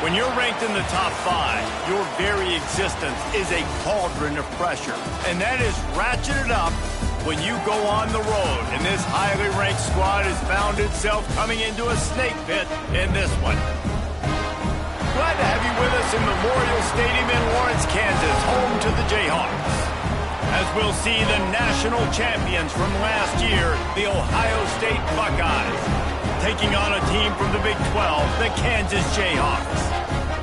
When you're ranked in the top 5, your very existence is a cauldron of pressure. And that is ratcheted up when you go on the road. And this highly ranked squad has found itself coming into a snake pit in this one. Glad to have you with us in Memorial Stadium in Lawrence, Kansas, home to the Jayhawks. As we'll see the national champions from last year, the Ohio State Buckeyes, taking on a team from the Big 12, the Kansas Jayhawks.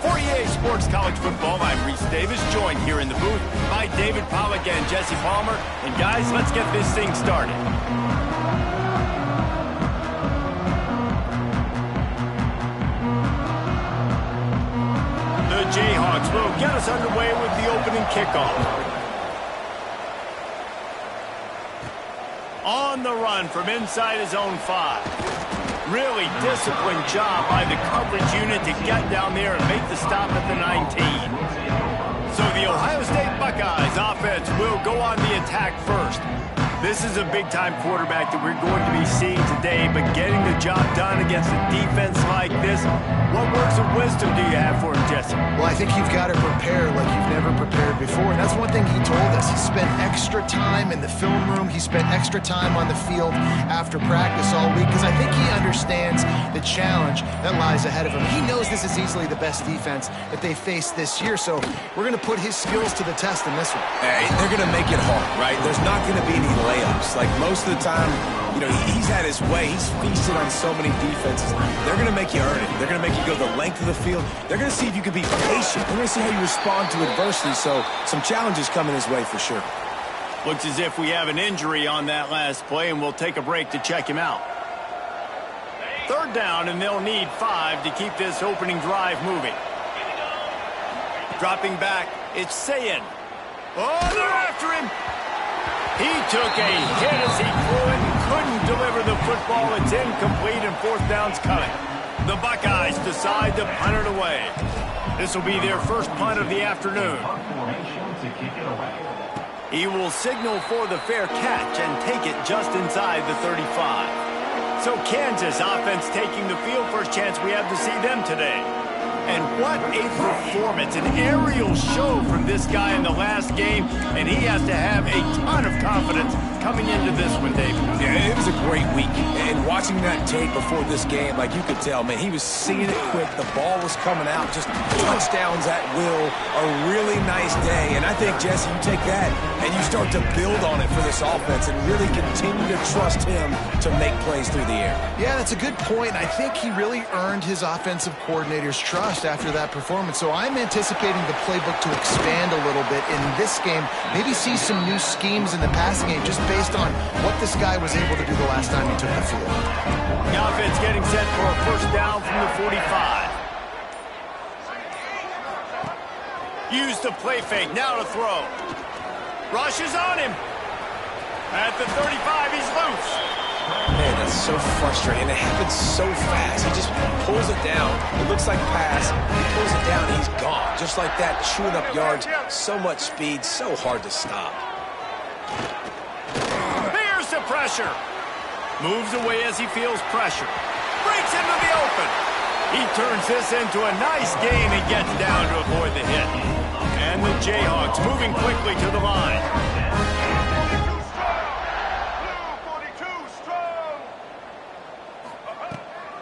For EA Sports College Football, I'm Reese Davis, joined here in the booth by David Pollack and Jesse Palmer. And guys, let's get this thing started. The Jayhawks will get us underway with the opening kickoff. On the run from inside his own 5. Really disciplined job by the coverage unit to get down there and make the stop at the 19. So the Ohio State Buckeyes offense will go on the attack first. This is a big-time quarterback that we're going to be seeing today, but getting the job done against a defense like this, what words of wisdom do you have for him, Jesse? Well, I think you've got to prepare like you've never prepared before, and that's one thing he told us. He spent extra time in the film room. He spent extra time on the field after practice all week, because I think he understands the challenge that lies ahead of him. He knows this is easily the best defense that they faced this year, so we're going to put his skills to the test in this one. They're going to make it hard, right? There's not going to be any layups. Like most of the time, you know, he's had his way. He's feasted on so many defenses. They're going to make you earn it. They're going to make you go the length of the field. They're going to see if you can be patient. They're going to see how you respond to adversity. So some challenges coming his way for sure. Looks as if we have an injury on that last play, and we'll take a break to check him out. 3rd down, and they'll need 5 to keep this opening drive moving. Dropping back, it's Sayin. Oh, they're after him. He took a hit as he threw it and couldn't deliver the football. It's incomplete, and 4th down's coming. The Buckeyes decide to punt it away. This will be their first punt of the afternoon. He will signal for the fair catch and take it just inside the 35. So Kansas offense taking the field. First chance we have to see them today. And what a performance, an aerial show from this guy in the last game, and he has to have a ton of confidence coming into this one, Dave. Yeah, it was a great week. And watching that tape before this game, like you could tell, man, he was seeing it quick. The ball was coming out, just touchdowns at will. A really nice day. And I think, Jesse, you take that and you start to build on it for this offense and really continue to trust him to make plays through the air. Yeah, that's a good point. I think he really earned his offensive coordinator's trust after that performance. So I'm anticipating the playbook to expand a little bit in this game. Maybe see some new schemes in the passing game just based on what this guy was able to do the last time he took the field. The offense getting set for a first down from the 45. Use the play fake, now to throw. Rush is on him. At the 35, he's loose. Man, that's so frustrating. It happens so fast. He just pulls it down. It looks like pass. He pulls it down, he's gone. Just like that, chewing up yards. So much speed, so hard to stop. Here's the pressure. Moves away as he feels pressure. Breaks into the open. He turns this into a nice game and gets down to avoid the hit. And the Jayhawks moving quickly to the line.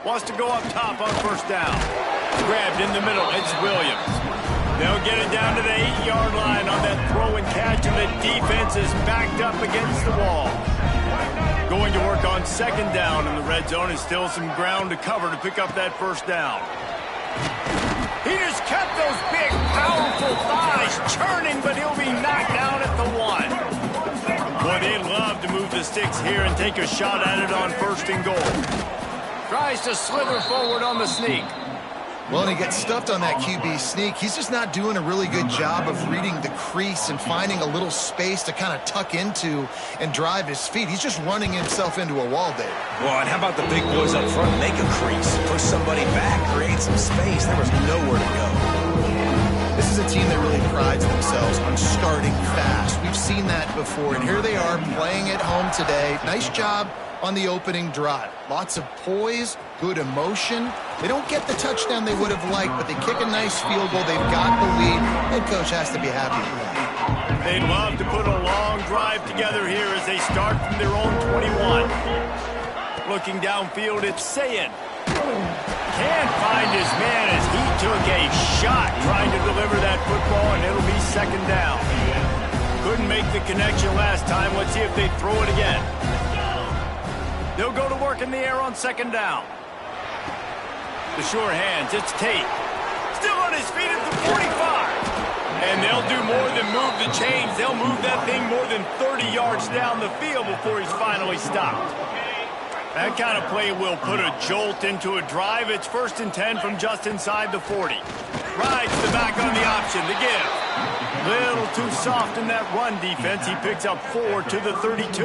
Wants to go up top on first down. Grabbed in the middle, it's Williams. They'll get it down to the 8-yard line on that throw and catch, and the defense is backed up against the wall. Going to work on 2nd down in the red zone, and still some ground to cover to pick up that first down. He just kept those big, powerful thighs churning, but he'll be knocked down at the 1. Boy, they'd love to move the sticks here and take a shot at it on 1st and goal. Tries to slither forward on the sneak. Well, and he gets stuffed on that QB sneak. He's just not doing a really good job of reading the crease and finding a little space to kind of tuck into and drive his feet. He's just running himself into a wall, Dave. Well, and how about the big boys up front? Make a crease, push somebody back, create some space. There was nowhere to go. This is a team that really prides themselves on starting fast. We've seen that before, and here they are playing at home today. Nice job on the opening drive. Lots of poise, good emotion. They don't get the touchdown they would have liked, but they kick a nice field goal. They've got the lead. Head coach has to be happy with that. They'd love to put a long drive together here as they start from their own 21. Looking downfield, it's Sayin. Can't find his man as he took a shot trying to deliver that football, and it'll be second down. Couldn't make the connection last time. Let's see if they throw it again. They'll go to work in the air on second down. The sure hands, it's Tate. Still on his feet at the 45. And they'll do more than move the chains. They'll move that thing more than 30 yards down the field before he's finally stopped. That kind of play will put a jolt into a drive. It's 1st and 10 from just inside the 40. Rides the back on the option to give. Little too soft in that run defense. He picks up 4 to the 32.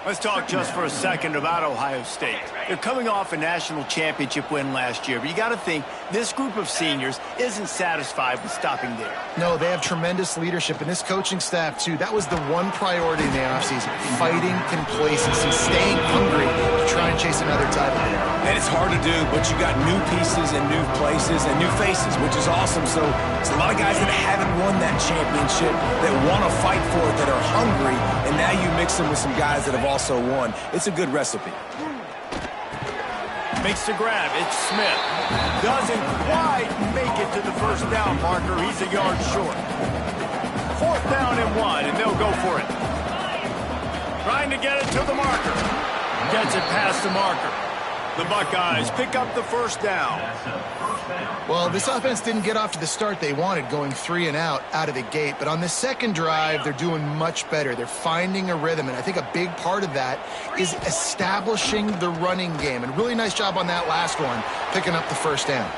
Let's talk just for a second about Ohio State. They're coming off a national championship win last year, but you got to think this group of seniors isn't satisfied with stopping there. No, they have tremendous leadership, and this coaching staff, too. That was the one priority in the offseason, fighting complacency, staying hungry to try and chase another title. And it's hard to do, but you got new pieces and new places and new faces, which is awesome. So it's a lot of guys that haven't won that championship that want to fight for it, that are hungry, and now you mix them with some guys that have also won. It's a good recipe. Makes the grab. It's Smith. Doesn't quite make it to the first down marker. He's a yard short. 4th down and 1, and they'll go for it. Trying to get it to the marker. Gets it past the marker. The Buckeyes pick up the first down. Well, this offense didn't get off to the start they wanted, going 3 and out of the gate. But on the second drive, they're doing much better. They're finding a rhythm, and I think a big part of that is establishing the running game. And really nice job on that last one, picking up the first down.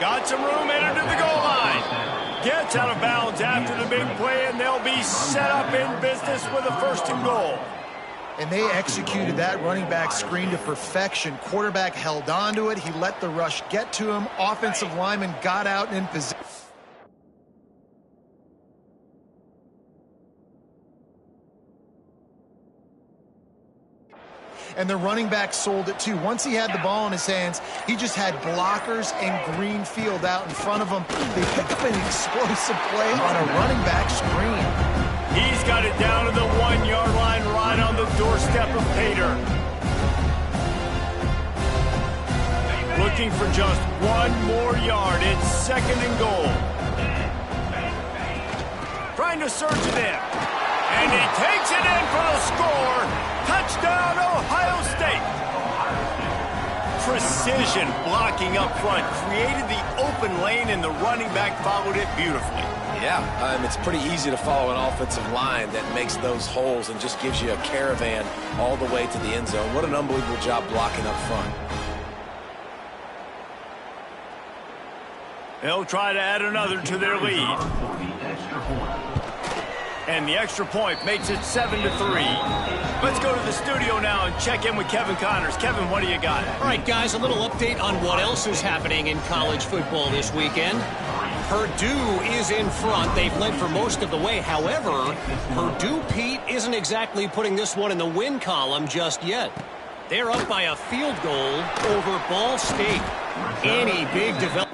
Got some room, entered to the goal line. Gets out of bounds after the big play, and they'll be set up in business with a 1st and goal. And they executed that running back screen to perfection. Quarterback held on to it. He let the rush get to him. Offensive lineman got out and in position. And the running back sold it too. Once he had the ball in his hands, he just had blockers and green field out in front of him. They picked up an explosive play on a running back screen. He's got it down to the 1-yard line right on the doorstep of Pater. Looking for just 1 more yard. It's 2nd and goal. Trying to surge it in. And he takes it in for the score. Touchdown, Ohio State. Precision blocking up front. Created the open lane, and the running back followed it beautifully. Yeah, it's pretty easy to follow an offensive line that makes those holes and just gives you a caravan all the way to the end zone. What an unbelievable job blocking up front. They'll try to add another to their lead. And the extra point makes it 7-3. Let's go to the studio now and check in with Kevin Connors. Kevin, what do you got? All right, guys, a little update on what else is happening in college football this weekend. Purdue is in front. They've led for most of the way. However, Purdue, Pete, isn't exactly putting this one in the win column just yet. They're up by a field goal over Ball State. Any big development?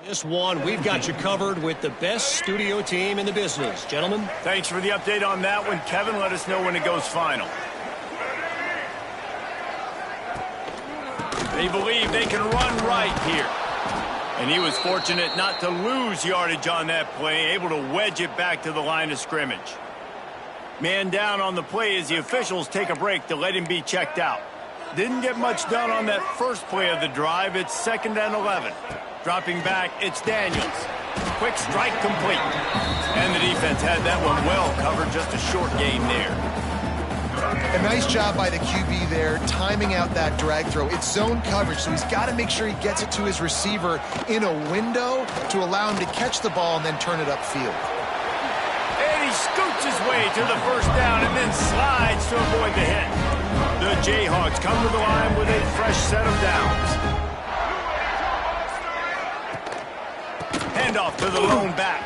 This one, we've got you covered with the best studio team in the business. Gentlemen. Thanks for the update on that one, Kevin. Let us know when it goes final. They believe they can run right here. And he was fortunate not to lose yardage on that play, able to wedge it back to the line of scrimmage. Man down on the play as the officials take a break to let him be checked out. Didn't get much done on that first play of the drive. It's 2nd and 11. Dropping back, it's Daniels. Quick strike complete. And the defense had that one well covered, just a short gain there. A nice job by the QB there, timing out that drag throw. It's zone coverage, so he's got to make sure he gets it to his receiver in a window to allow him to catch the ball and then turn it upfield. And he scoots his way to the first down and then slides to avoid the hit. The Jayhawks come to the line with a fresh set of downs. Handoff to the lone back.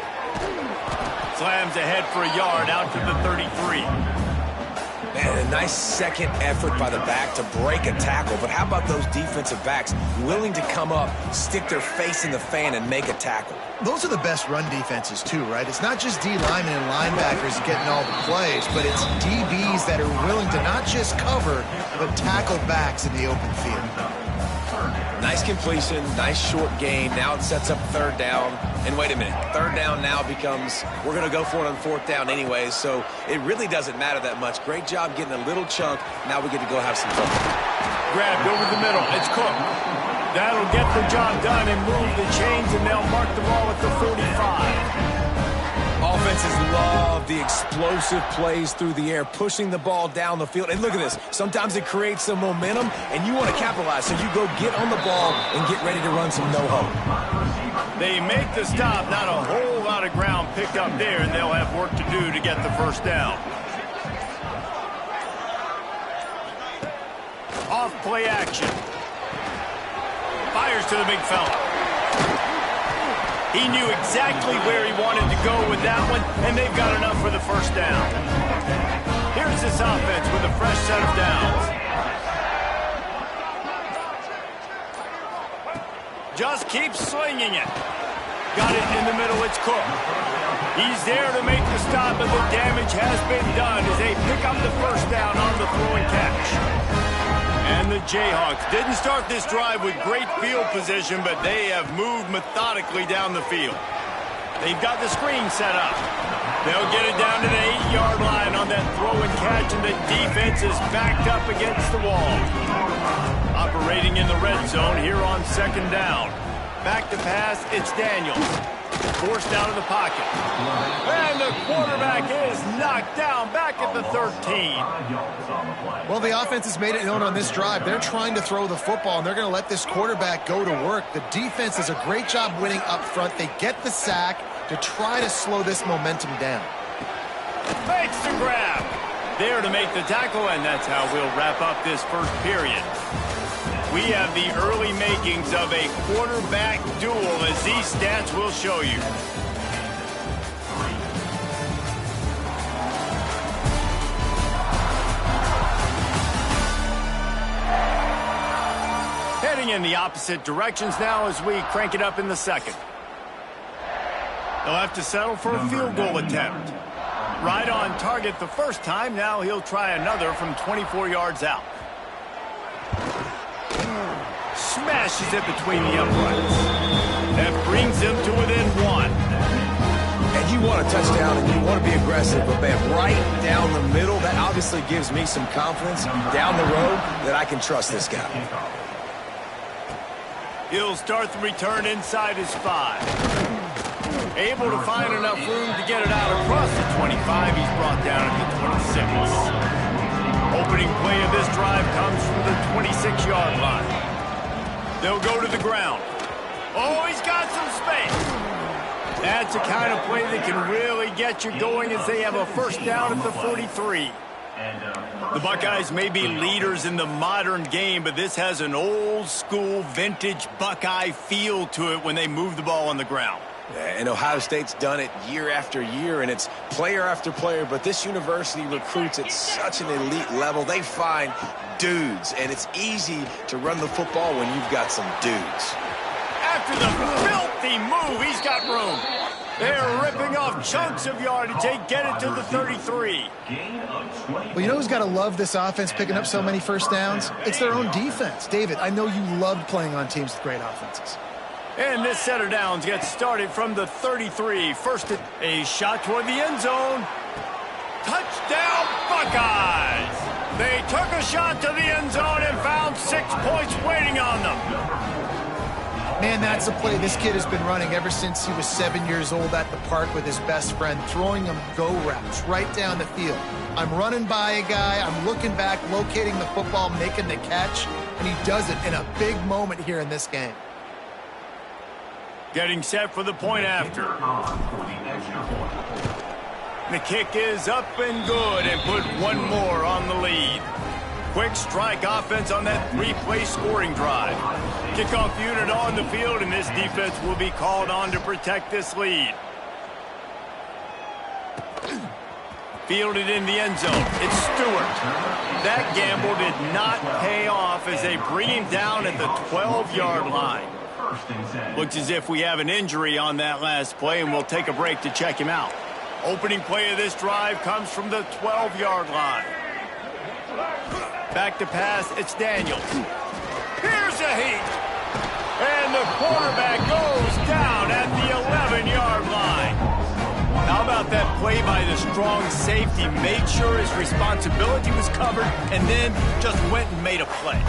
Slams ahead for a yard out to the 33. Man, a nice second effort by the back to break a tackle. But how about those defensive backs willing to come up, stick their face in the fan, and make a tackle? Those are the best run defenses, too, right? It's not just D linemen and linebackers getting all the plays, but it's DBs that are willing to not just cover, but tackle backs in the open field. Nice completion, nice short gain. Now it sets up 3rd down. And wait a minute, 3rd down now becomes, we're going to go for it on 4th down anyways, so it really doesn't matter that much. Great job getting a little chunk. Now we get to go have some fun. Grabbed over the middle. It's Cook. That'll get the job done and move the chains, and they'll mark the ball at the 45. Offenses love the explosive plays through the air, pushing the ball down the field. And look at this. Sometimes it creates some momentum, and you want to capitalize. So you go get on the ball and get ready to run some no-hope. They make the stop. Not a whole lot of ground picked up there, and they'll have work to do to get the first down. Off play action. Fires to the big fella. He knew exactly where he wanted to go with that one, and they've got enough for the first down. Here's this offense with a fresh set of downs. Just keep slinging it. Got it in the middle, it's Cook. He's there to make the stop, but the damage has been done as they pick up the first down on the throw and catch. And the Jayhawks didn't start this drive with great field position, but they have moved methodically down the field. They've got the screen set up. They'll get it down to the 8-yard line on that throw and catch, and the defense is backed up against the wall. Operating in the red zone here on 2nd down. Back to pass, it's Daniels. Forced out of the pocket. And the quarterback is knocked down back at the 13. Well, the offense has made it known on this drive. They're trying to throw the football, and they're going to let this quarterback go to work. The defense does a great job winning up front. They get the sack to try to slow this momentum down. Fakes the grab. There to make the tackle, and that's how we'll wrap up this first period. We have the early makings of a quarterback duel, as these stats will show you. Heading in the opposite directions now as we crank it up in the second. They'll have to settle for a field goal attempt. Right on target the first time. Now he'll try another from 24 yards out. Smashes it between the uprights. That brings him to within 1. And you want a touchdown and you want to be aggressive, but man, right down the middle, that obviously gives me some confidence down the road that I can trust this guy. He'll start the return inside his 5. Able to find enough room to get it out across the 25. He's brought down at the 26. Opening play of this drive comes from the 26-yard line. They'll go to the ground. Oh, he's got some space. That's the kind of play that can really get you going as they have a first down at the 43. The Buckeyes may be leaders in the modern game, but this has an old-school, vintage Buckeye feel to it when they move the ball on the ground. And Ohio State's done it year after year, and it's player after player, but this university recruits at such an elite level. They find dudes, and it's easy to run the football when you've got some dudes. After the filthy move, he's got room. They're ripping off chunks of yardage. They get it to the 33. Well, you know who's got to love this offense picking up so many first downs? It's their own defense. David, I know you loved playing on teams with great offenses. And this set of downs gets started from the 33. First, a shot toward the end zone. Touchdown, Buckeyes! They took a shot to the end zone and found 6 points waiting on them. Man, that's a play this kid has been running ever since he was 7 years old at the park with his best friend, throwing him go routes right down the field. I'm running by a guy, I'm looking back, locating the football, making the catch, and he does it in a big moment here in this game. Getting set for the point after. The kick is up and good and put one more on the lead. Quick strike offense on that 3-play scoring drive. Kickoff unit on the field, and this defense will be called on to protect this lead. Fielded in the end zone. It's Stewart. That gamble did not pay off as they bring him down at the 12-yard line. Looks as if we have an injury on that last play, and we'll take a break to check him out. Opening play of this drive comes from the 12-yard line. Back to pass, it's Daniels. Here's a heat. And the quarterback goes down at the 11-yard line. How about that play by the strong safety? Made sure his responsibility was covered and then just went and made a play.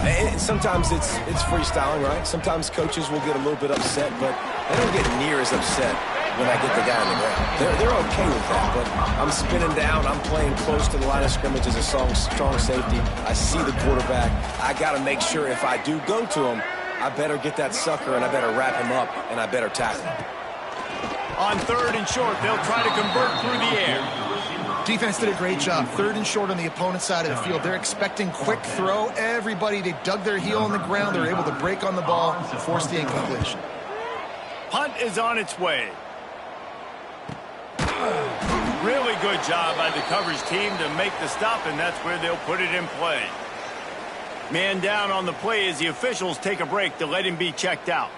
And sometimes it's freestyling, right? Sometimes coaches will get a little bit upset, but they don't get near as upset when I get the guy on the ground. They're okay with that, but I'm spinning down. I'm playing close to the line of scrimmage as a strong safety. I see the quarterback. I got to make sure if I do go to him, I better get that sucker, and I better wrap him up, and I better tackle him. On 3rd and short, they'll try to convert through the air. Defense did a great job. 3rd and short on the opponent's side of the field. They're expecting quick throw. Everybody, they dug their heel on the ground. They're able to break on the ball and force the incompletion. Punt is on its way. Really good job by the coverage team to make the stop, and that's where they'll put it in play. Man down on the play as the officials take a break to let him be checked out.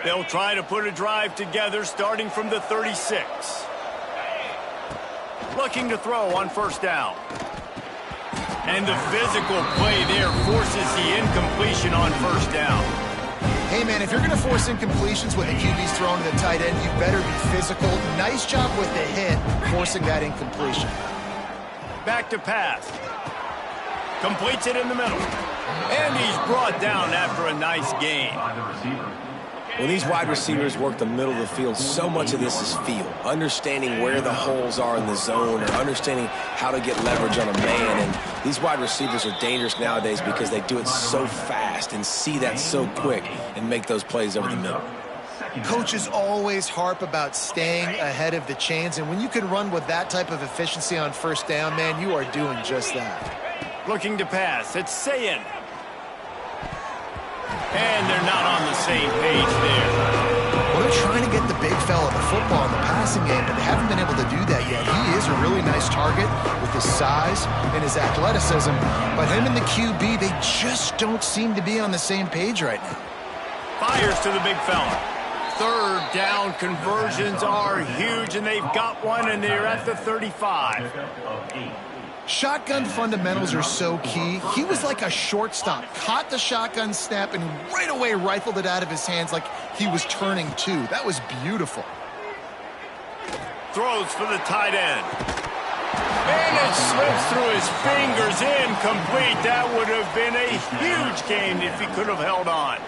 They'll try to put a drive together starting from the 36. Looking to throw on 1st down. And the physical play there forces the incompletion on 1st down. Hey, man, if you're going to force incompletions when the QB's throwing to the tight end, you better be physical. Nice job with the hit, forcing that incompletion. Back to pass. Completes it in the middle. And he's brought down after a nice gain. When these wide receivers work the middle of the field, so much of this is feel. Understanding where the holes are in the zone, or understanding how to get leverage on a man. And these wide receivers are dangerous nowadays because they do it so fast and see that so quick and make those plays over the middle. Coaches always harp about staying ahead of the chains, and when you can run with that type of efficiency on 1st down, man, you are doing just that. Looking to pass, it's Sayin. And they're not on the same page there. Well, they're trying to get the big fella the football in the passing game, but they haven't been able to do that yet. He is a really nice target with his size and his athleticism, but him and the QB, they just don't seem to be on the same page right now. Fires to the big fella. 3rd down conversions are huge, and they've got one, and they're at the 35. Shotgun fundamentals are so key. He was like a shortstop, caught the shotgun snap, and right away rifled it out of his hands like he was turning two. That was beautiful. Throws for the tight end. And it slips through his fingers, incomplete. That would have been a huge gain if he could have held on.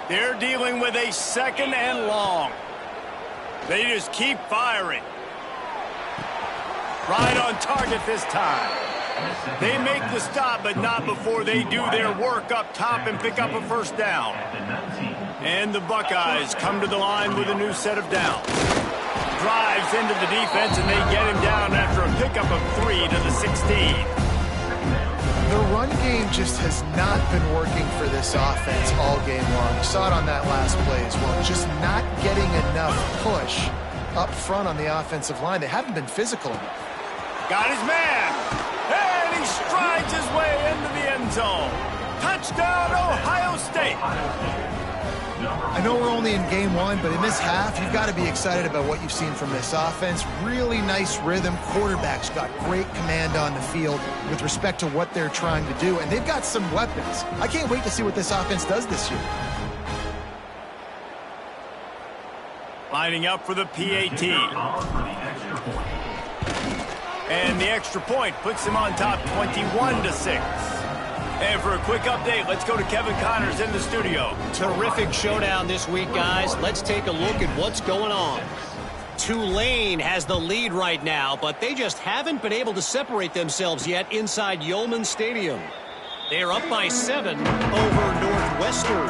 They're dealing with a 2nd and long. They just keep firing. Right on target this time. They make the stop, but not before they do their work up top and pick up a 1st down. And the Buckeyes come to the line with a new set of downs. Drives into the defense, and they get him down after a pickup of 3 to the 16. The run game just has not been working for this offense all game long. You saw it on that last play as well. Just not getting enough push up front on the offensive line. They haven't been physical enough. Got his man. And he strides his way into the end zone. Touchdown, Ohio State. I know we're only in game one, but in this half, you've got to be excited about what you've seen from this offense. Really nice rhythm. Quarterback's got great command on the field with respect to what they're trying to do, and they've got some weapons. I can't wait to see what this offense does this year. Lining up for the PAT. And the extra point puts him on top 21-6. And for a quick update, let's go to Kevin Connors in the studio. Terrific showdown this week, guys. Let's take a look at what's going on. Tulane has the lead right now, but they just haven't been able to separate themselves yet inside Yulman Stadium. They're up by 7 over Northwestern.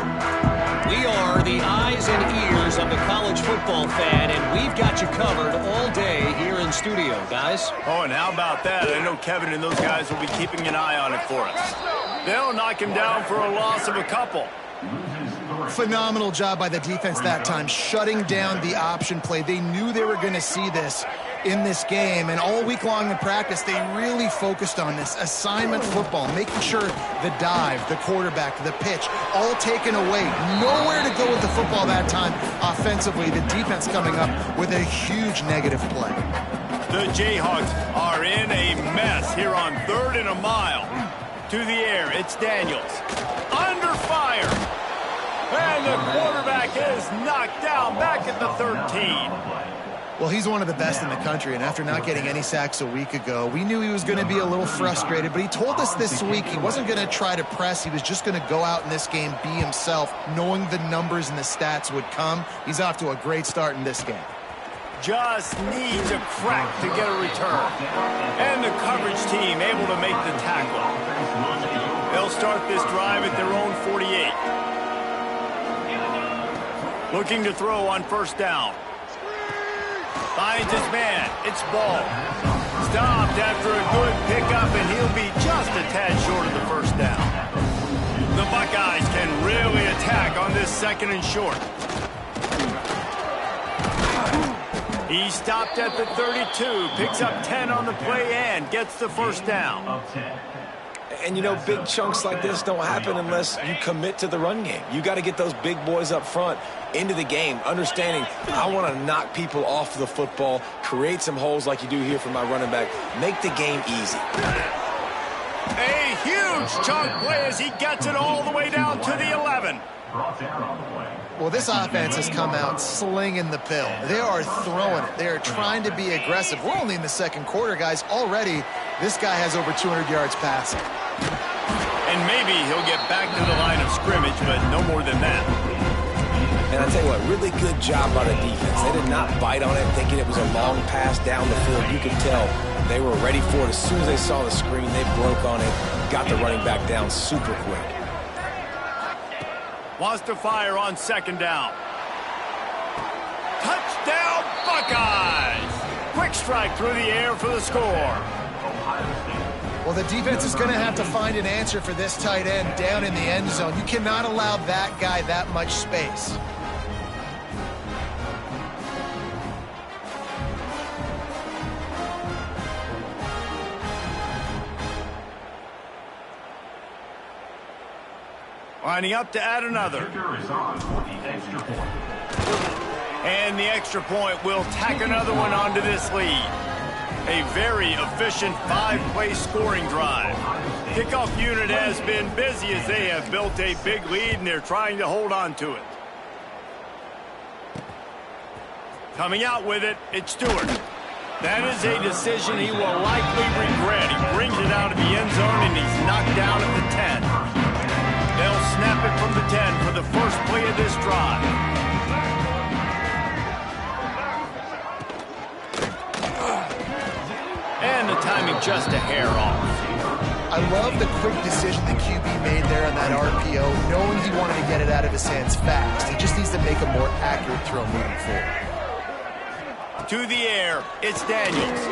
We are the eyes and ears of the college football fan, and we've got you covered all day here in studio, guys. Oh, and how about that? I know Kevin and those guys will be keeping an eye on it for us. They'll knock him down for a loss of a couple. Phenomenal job by the defense that time, shutting down the option play. They knew they were going to see this in this game, and all week long in practice, they really focused on this assignment football, making sure the dive, the quarterback, the pitch, all taken away. Nowhere to go with the football that time offensively. The defense coming up with a huge negative play. The Jayhawks are in a mess here on 3rd and a mile. To the air, it's Daniels. Under fire. And the quarterback is knocked down back at the 13. Well, he's one of the best in the country, and after not getting any sacks a week ago, we knew he was going to be a little frustrated, but he told us this week he wasn't going to try to press. He was just going to go out in this game, be himself, knowing the numbers and the stats would come. He's off to a great start in this game. Just needs a crack to get a return. And the coverage team able to make the tackle. They'll start this drive at their own 48. Looking to throw on 1st down. Finds his man. It's Ball. Stopped after a good pickup, and he'll be just a tad short of the 1st down. The Buckeyes can really attack on this 2nd and short. He stopped at the 32, picks up 10 on the play, and gets the 1st down. And, you know, big chunks like this don't happen unless you commit to the run game. You got to get those big boys up front into the game, understanding I want to knock people off the football, create some holes like you do here for my running back, make the game easy. A huge chunk play as he gets it all the way down to the 11. Well, this offense has come out slinging the pill. They are throwing it. They are trying to be aggressive. We're only in the 2nd quarter, guys. Already, this guy has over 200 yards passing. And maybe he'll get back to the line of scrimmage, but no more than that. And I tell you what, really good job by the defense. They did not bite on it thinking it was a long pass down the field. You could tell they were ready for it. As soon as they saw the screen, they broke on it, got the running back down super quick. Wants to fire on 2nd down. Touchdown, Buckeyes! Quick strike through the air for the score. Well, the defense is going to have to find an answer for this tight end down in the end zone. You cannot allow that guy that much space. Lining up to add another. And the extra point will tack another one onto this lead. A very efficient 5-play scoring drive. Kickoff unit has been busy as they have built a big lead and they're trying to hold on to it. Coming out with it, it's Stewart. That is a decision he will likely regret. He brings it out of the end zone and he's knocked down at the 10. They'll snap it from the 10 for the first play of this drive. And the timing just a hair off. I love the quick decision the QB made there on that RPO, knowing he wanted to get it out of his hands fast. He just needs to make a more accurate throw moving forward. To the air, it's Daniels.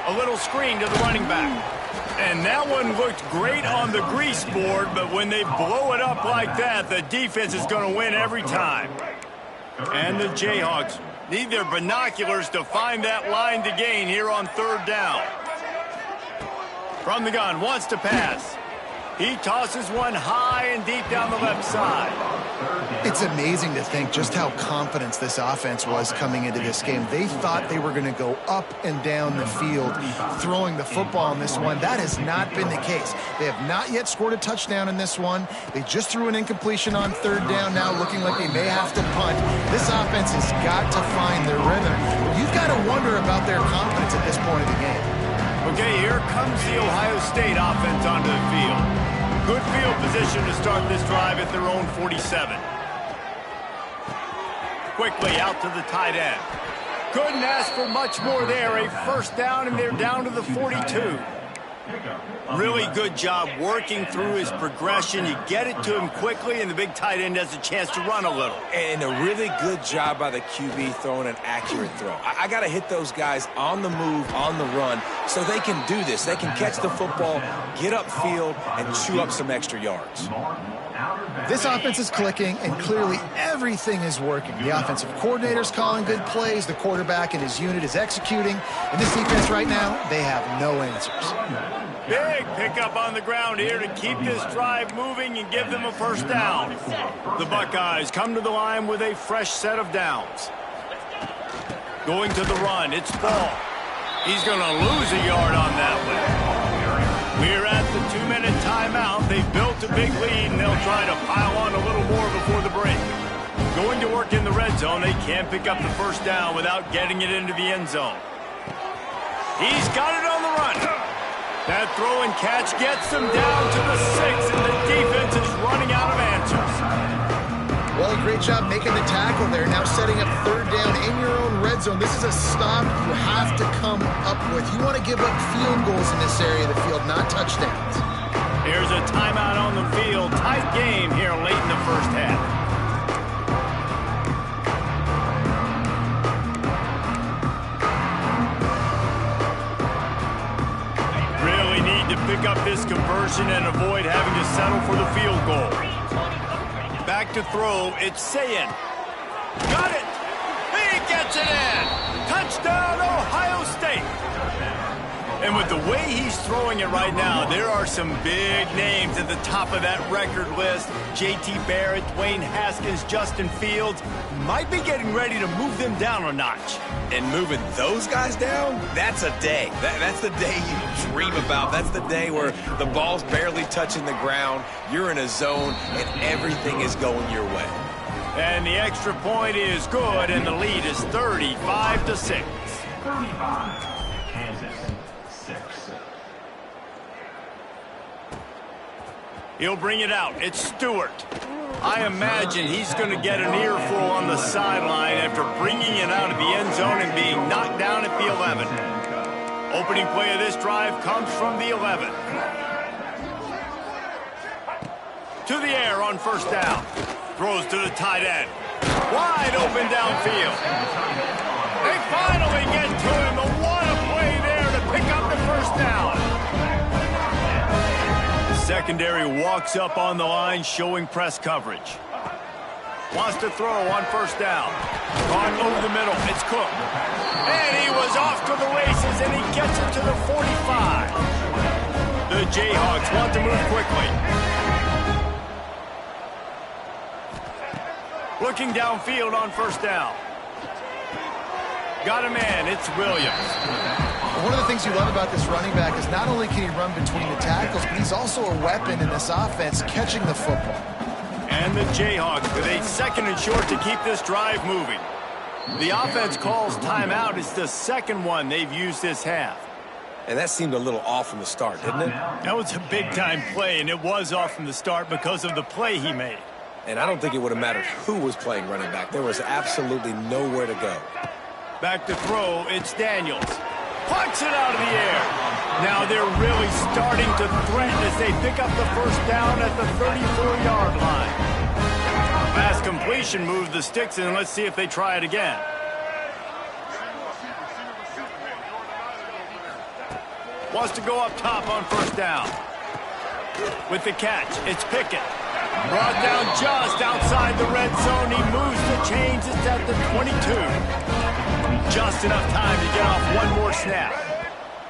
A little screen to the running back. And that one looked great on the grease board, but when they blow it up like that, the defense is going to win every time. And the Jayhawks need their binoculars to find that line to gain here on 3rd down. From the gun, wants to pass. He tosses one high and deep down the left side. It's amazing to think just how confident this offense was coming into this game. They thought they were going to go up and down the field throwing the football in this one. That has not been the case. They have not yet scored a touchdown in this one. They just threw an incompletion on third down, now looking like they may have to punt. This offense has got to find their rhythm. You've got to wonder about their confidence at this point of the game. Okay, here comes the Ohio State offense onto the field. Good field position to start this drive at their own 47. Quickly out to the tight end. Couldn't ask for much more there. A first down, and they're down to the 42. Really good job working through his progression. You get it to him quickly, and the big tight end has a chance to run a little. And a really good job by the QB throwing an accurate throw. I got to hit those guys on the move, on the run, so they can do this. They can catch the football, get upfield, and chew up some extra yards. This offense is clicking, and clearly everything is working. The offensive coordinator's calling good plays. The quarterback and his unit is executing. And this defense right now, they have no answers. Big pickup on the ground here to keep this drive moving and give them a first down. The Buckeyes come to the line with a fresh set of downs. Going to the run, it's Ball. He's going to lose a yard on that one. We're at the 2-minute timeout. They've built a big lead, and they'll try to pile on a little more before the break. Going to work in the red zone. They can't pick up the first down without getting it into the end zone. He's got it on the run. That throw and catch gets them down to the 6, and the defense is running out of answers. Well, a great job making the tackle there. Now setting up third down in your own red zone. This is a stop you have to come up with. You want to give up field goals in this area of the field, not touchdowns. Here's a timeout on the field. Tight game here late in the first half. Really need to pick up this conversion and avoid having to settle for the field goal. Back to throw, it's Sayin. Got it! He gets it in! Touchdown, Ohio State! And with the way he's throwing it right now, there are some big names at the top of that record list. J.T. Barrett, Dwayne Haskins, Justin Fields might be getting ready to move them down a notch. And moving those guys down, that's a day. That's the day you dream about. That's the day where the ball's barely touching the ground, you're in a zone, and everything is going your way. And the extra point is good, and the lead is 35-6. 35, Kansas, 6. He'll bring it out. It's Stewart. I imagine he's going to get an earful on the sideline after bringing it out of the end zone and being knocked down at the 11. Opening play of this drive comes from the 11. To the air on first down. Throws to the tight end. Wide open downfield. They finally get to him. What a play there to pick up the first down. Secondary walks up on the line, showing press coverage. Wants to throw on first down. Caught over the middle. It's Cook. And he was off to the races, and he gets it to the 45. The Jayhawks want to move quickly. Looking downfield on first down. Got a man. It's Williams. One of the things you love about this running back is not only can he run between the tackles, but he's also a weapon in this offense, catching the football. And the Jayhawks with a second and short to keep this drive moving. The offense calls timeout. It's the second one they've used this half. And that seemed a little off from the start, didn't it? That was a big-time play, and it was off from the start because of the play he made. And I don't think it would have mattered who was playing running back. There was absolutely nowhere to go. Back to throw, it's Daniels. Punts it out of the air. Now they're really starting to threaten as they pick up the first down at the 34-yard line. Fast completion moved the sticks, and let's see if they try it again. Wants to go up top on first down. With the catch, it's Pickett. Brought down just outside the red zone. He moves the chains. It's at the 22. Just enough time to get off one more snap.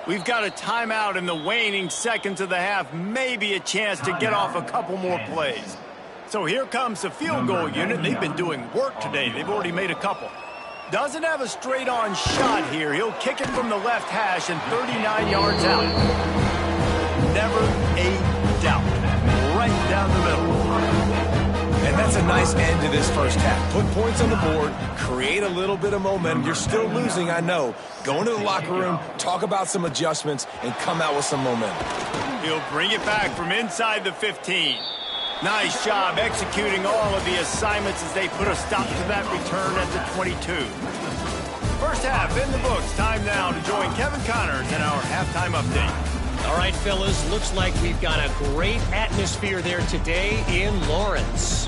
We've got a timeout in the waning seconds of the half. Maybe a chance to get off a couple more plays. So here comes the field goal unit. They've been doing work today. They've already made a couple. Doesn't have a straight-on shot here. He'll kick it from the left hash and 39 yards out. Never a doubt. Right down the middle. And that's a nice end to this first half. Put points on the board, create a little bit of momentum. You're still losing, I know. Go into the locker room, talk about some adjustments, and come out with some momentum. He'll bring it back from inside the 15. Nice job executing all of the assignments as they put a stop to that return at the 22. First half in the books. Time now to join Kevin Connors in our halftime update. All right, fellas, looks like we've got a great atmosphere there today in Lawrence.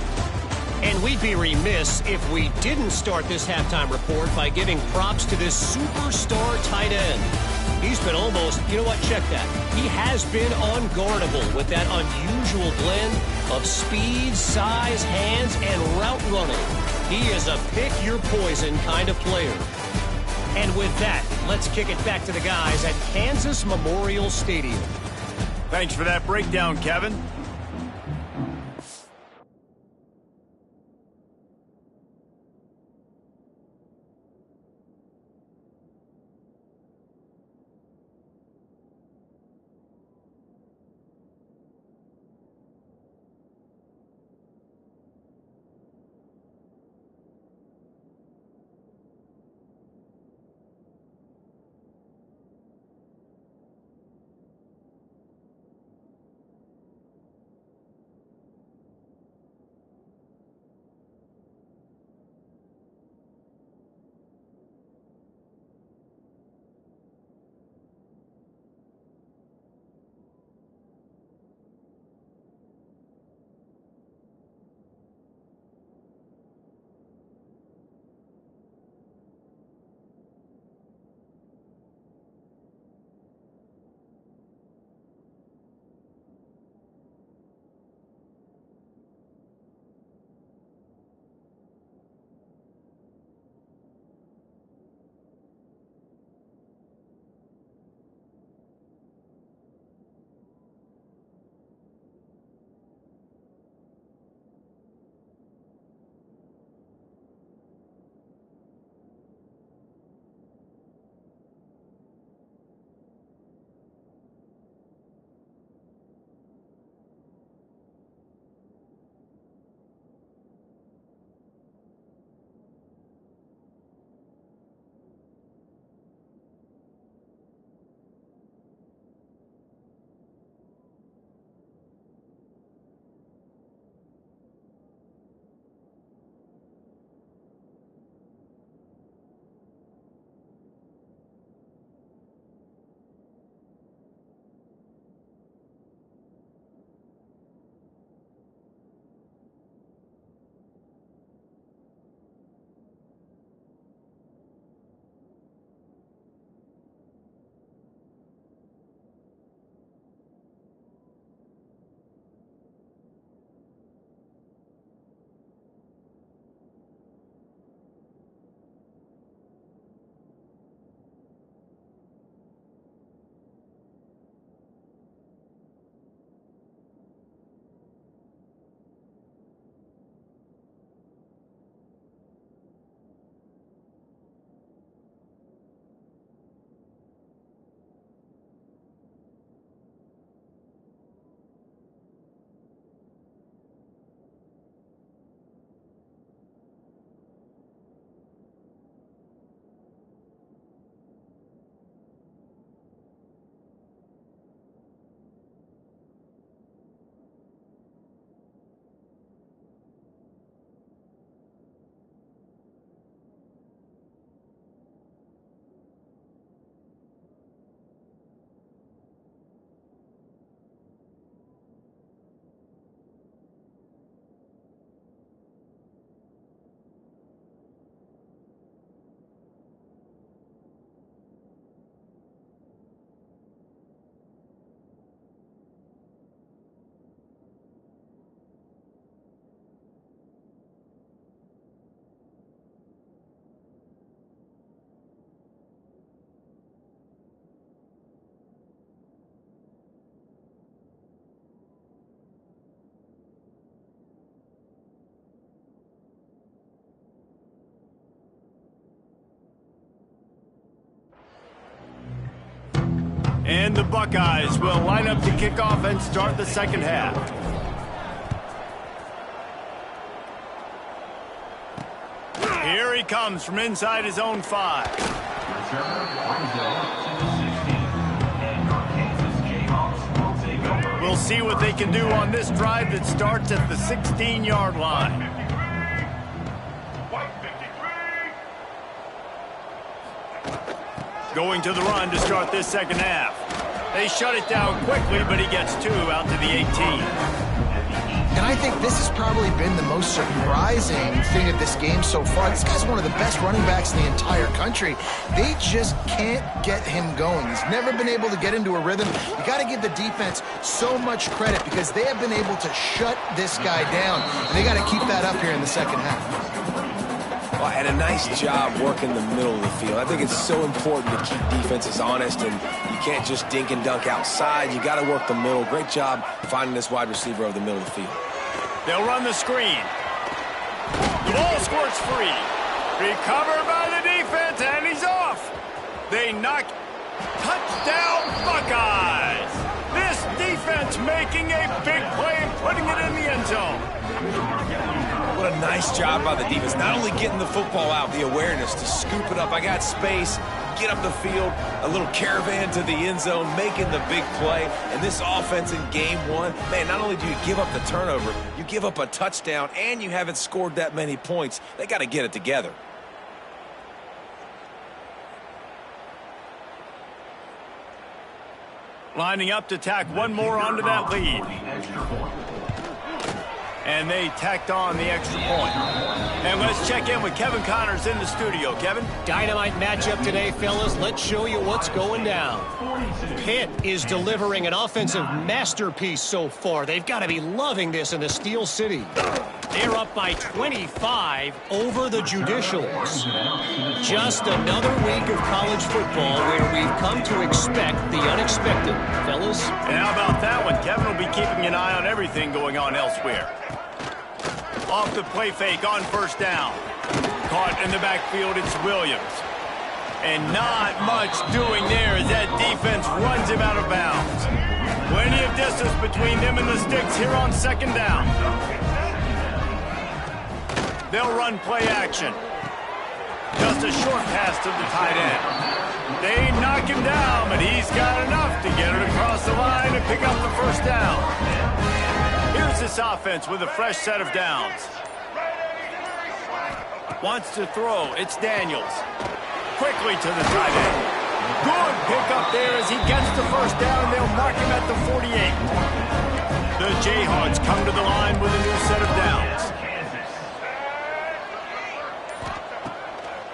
And we'd be remiss if we didn't start this halftime report by giving props to this superstar tight end. He's been almost, you know what, check that. He has been unguardable with that unusual blend of speed, size, hands, and route running. He is a pick-your-poison kind of player. And with that, let's kick it back to the guys at Kansas Memorial Stadium. Thanks for that breakdown, Kevin. And the Buckeyes will line up to kick off and start the second half. Here he comes from inside his own 5. We'll see what they can do on this drive that starts at the 16-yard line. Going to the run to start this second half. They shut it down quickly, but he gets 2 out to the 18. And I think this has probably been the most surprising thing of this game so far. This guy's one of the best running backs in the entire country. They just can't get him going. He's never been able to get into a rhythm. You got to give the defense so much credit because they have been able to shut this guy down. And they got to keep that up here in the second half. Well, and a nice job working the middle of the field. I think it's so important to keep defenses honest, and you can't just dink and dunk outside. You got to work the middle. Great job finding this wide receiver over the middle of the field. They'll run the screen. The ball squirts free. Recovered by the defense, and he's off. They knock. Touchdown, Buckeyes. This defense making a big play and putting it in the end zone. What a nice job by the defense. Not only getting the football out, the awareness to scoop it up. I got space, get up the field, a little caravan to the end zone, making the big play. And this offense in game 1, man, not only do you give up the turnover, you give up a touchdown, and you haven't scored that many points. They got to get it together. Lining up to tack one more onto that lead. And they tacked on the extra point. And let's check in with Kevin Connors in the studio. Kevin? Dynamite matchup today, fellas. Let's show you what's going down. Pitt is delivering an offensive masterpiece so far. They've got to be loving this in the Steel City. They're up by 25 over the Judicials. Just another week of college football where we've come to expect the unexpected, fellas. And how about that one? Kevin will be keeping an eye on everything going on elsewhere. Off the play fake on first down. Caught in the backfield, it's Williams. And not much doing there as that defense runs him out of bounds. Plenty of distance between them and the sticks here on second down. They'll run play action. Just a short pass to the tight end. They knock him down, but he's got enough to get it across the line and pick up the first down. Here's this offense with a fresh set of downs. Wants to throw. It's Daniels. Quickly to the tight end. Good pickup there as he gets the first down. They'll mark him at the 48. The Jayhawks come to the line with a new set of downs.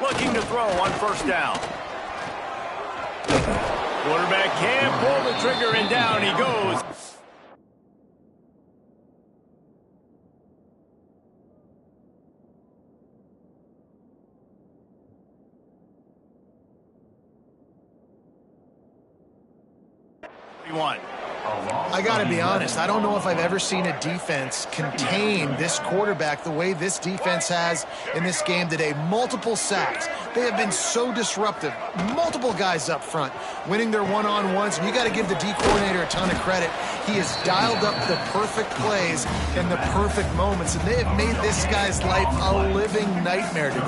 Looking to throw on first down. Quarterback can't pull the trigger, and down he goes. I got to be honest, I don't know if I've ever seen a defense contain this quarterback the way this defense has in this game today. Multiple sacks. They have been so disruptive. Multiple guys up front winning their one-on-ones, and you got to give the D coordinator a ton of credit. He has dialed up the perfect plays and the perfect moments, and they have made this guy's life a living nightmare today.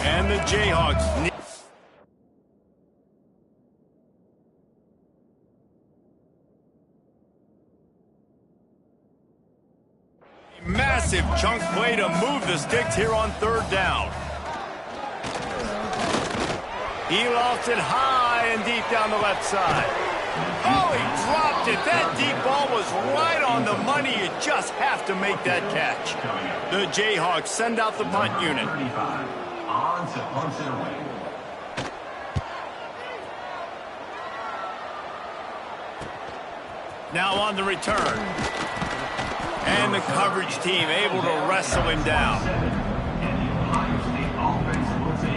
And the Jayhawks. Massive chunk play to move the sticks here on third down. He lofts it high and deep down the left side. Oh, he dropped it. That deep ball was right on the money. You just have to make that catch. The Jayhawks send out the punt unit. On to punts it away. Now on the return. And the coverage team able to wrestle him down.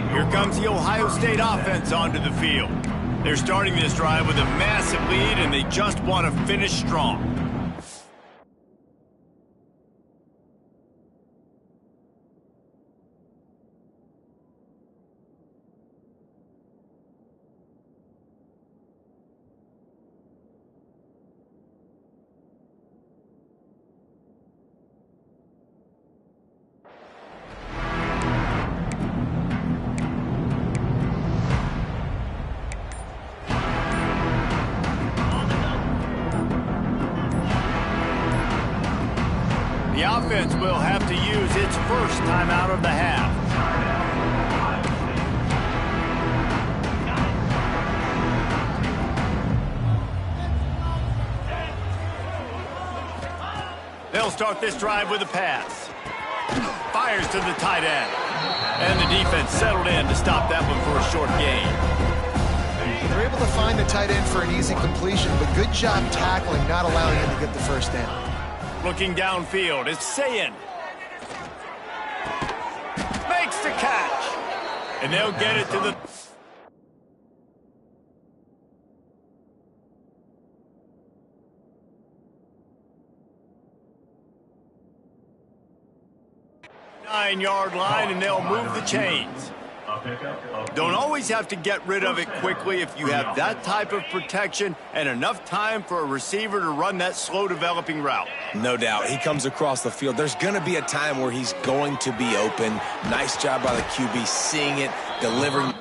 Here comes the Ohio State offense onto the field. They're starting this drive with a massive lead, and they just want to finish strong. first timeout of the half. They'll start this drive with a pass. Fires to the tight end. And the defense settled in to stop that one for a short gain. They're able to find the tight end for an easy completion, but good job tackling, not allowing him to get the first down. Looking downfield, it's Sayin. Makes the catch. And they'll get it to the... nine-yard line, and they'll move the chains. Don't always have to get rid of it quickly if you have that type of protection and enough time for a receiver to run that slow-developing route. No doubt. He comes across the field. There's going to be a time where he's going to be open. Nice job by the QB seeing it, delivering.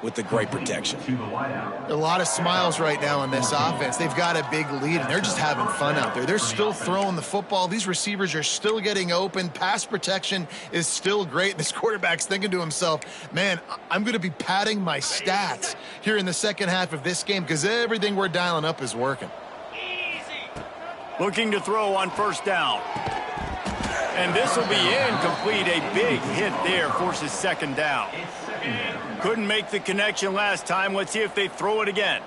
with the great protection. A lot of smiles right now on this offense. They've got a big lead, and they're just having fun out there. They're still throwing the football. These receivers are still getting open. Pass protection is still great. This quarterback's thinking to himself, man, I'm going to be padding my stats here in the second half of this game because everything we're dialing up is working. Looking to throw on first down. And this will be incomplete. A big hit there forces second down. Couldn't make the connection last time. Let's see if they throw it again.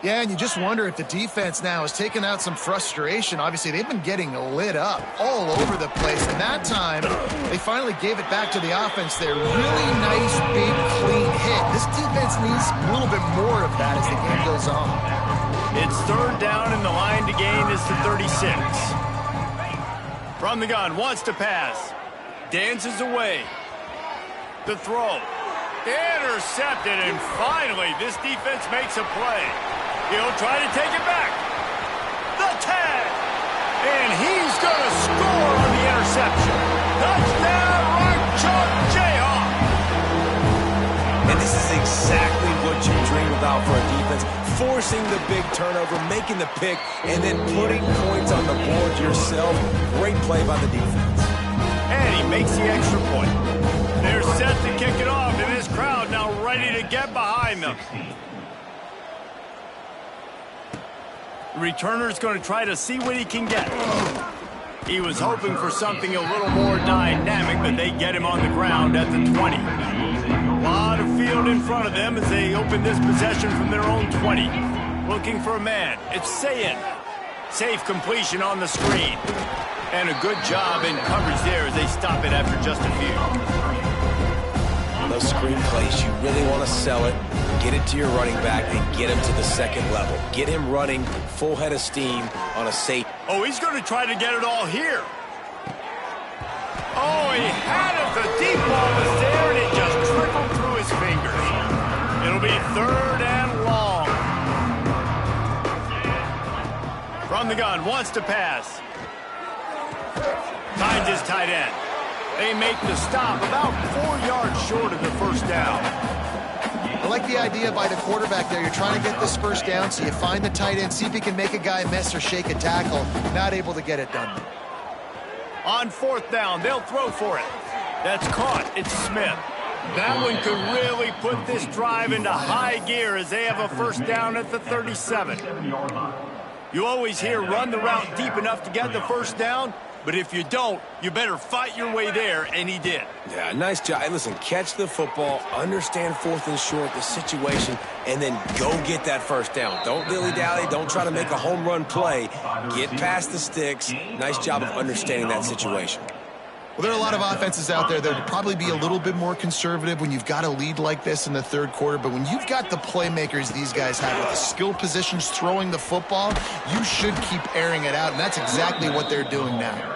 Yeah, and you just wonder if the defense now has taken out some frustration. Obviously, they've been getting lit up all over the place. And that time, they finally gave it back to the offense there. Really nice, big, clean hit. This defense needs a little bit more of that as the game goes on. It's third down, and the line to gain is the 36. From the gun, wants to pass. Dances away. The throw. Intercepted, and finally, this defense makes a play. He'll try to take it back. The tag. And he's going to score on the interception. Touchdown, Rock Chalk Jayhawks. And this is exactly what you dream about for a defense. Forcing the big turnover, making the pick, and then putting points on the board yourself. Great play by the defense. And he makes the extra point. They're set to kick it off, and this crowd now ready to get behind them. The returner's going to try to see what he can get. He was hoping for something a little more dynamic, but they get him on the ground at the 20. A lot of field in front of them as they open this possession from their own 20. Looking for a man. It's Ncaa. Safe completion on the screen. And a good job in coverage there as they stop it after just a few. Those screen plays, you really want to sell it, get it to your running back, and get him to the second level. Get him running full head of steam on a safe. Oh, he's going to try to get it all here. Oh, he had it. The deep ball was there, and it just trickled through his fingers. It'll be third and long. From the gun, wants to pass. Finds his tight end. They make the stop about 4 yards short of the first down. I like the idea by the quarterback there. You're trying to get this first down, so you find the tight end, see if he can make a guy miss or shake a tackle. Not able to get it done. On fourth down, they'll throw for it. That's caught. It's Smith. That one could really put this drive into high gear as they have a first down at the 37. You always hear run the route deep enough to get the first down. But if you don't, you better fight your way there, and he did. Yeah, nice job. Hey, listen, catch the football, understand fourth and short, the situation, and then go get that first down. Don't dilly-dally. Don't try to make a home run play. Get past the sticks. Nice job of understanding that situation. Well, there are a lot of offenses out there that would probably be a little bit more conservative when you've got a lead like this in the third quarter. But when you've got the playmakers these guys have with the skill positions throwing the football, you should keep airing it out. And that's exactly what they're doing now.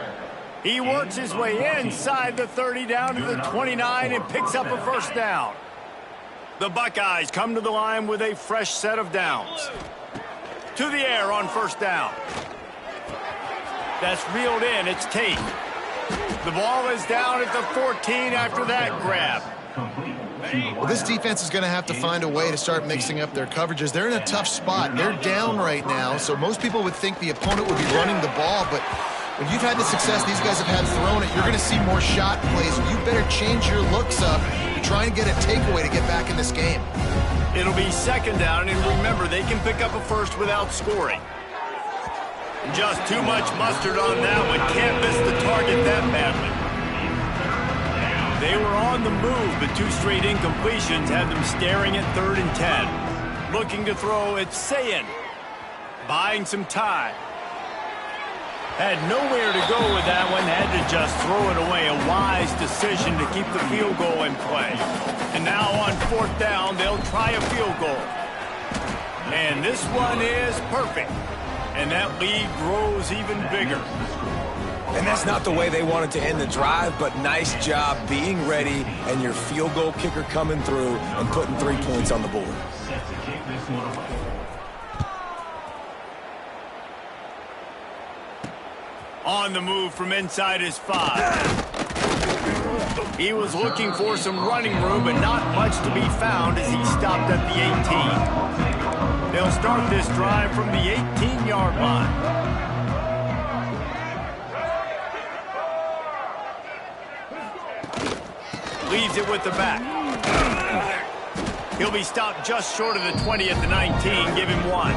He works his way inside the 30 down to the 29 and picks up a first down. The Buckeyes come to the line with a fresh set of downs. To the air on first down. That's reeled in. It's Tate. The ball is down at the 14 after that grab. Well, this defense is going to have to find a way to start mixing up their coverages. They're in a tough spot. They're down right now, so most people would think the opponent would be running the ball, but when you've had the success these guys have had throwing it, you're going to see more shot plays. You better change your looks up to try and get a takeaway to get back in this game. It'll be second down, and remember, they can pick up a first without scoring. Just too much mustard on that one. Can't miss the target that badly. They were on the move, but two straight incompletions had them staring at 3rd and 10. Looking to throw, it's Ncaa. Buying some time. Had nowhere to go with that one. Had to just throw it away. A wise decision to keep the field goal in play. And now on 4th down, they'll try a field goal. And this one is perfect. And that lead grows even bigger. And that's not the way they wanted to end the drive, but nice job being ready and your field goal kicker coming through and putting 3 points on the board. On the move from inside his 5. He was looking for some running room, but not much to be found as he stopped at the 18. They'll start this drive from the 18-yard line. Leaves it with the back. He'll be stopped just short of the 20 at the 19. Give him 1.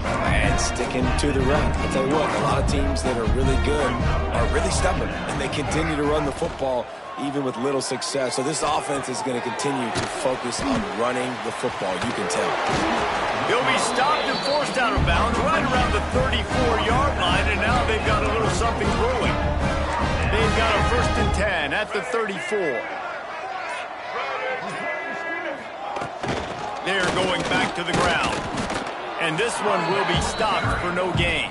And sticking to the run. I'll tell you what, a lot of teams that are really good are really stubborn, and they continue to run the football even with little success. So this offense is going to continue to focus on running the football, you can tell. He'll be stopped and forced out of bounds right around the 34-yard line, and now they've got a little something brewing. They've got a 1st and 10 at the 34. They're going back to the ground. And this one will be stopped for no gain.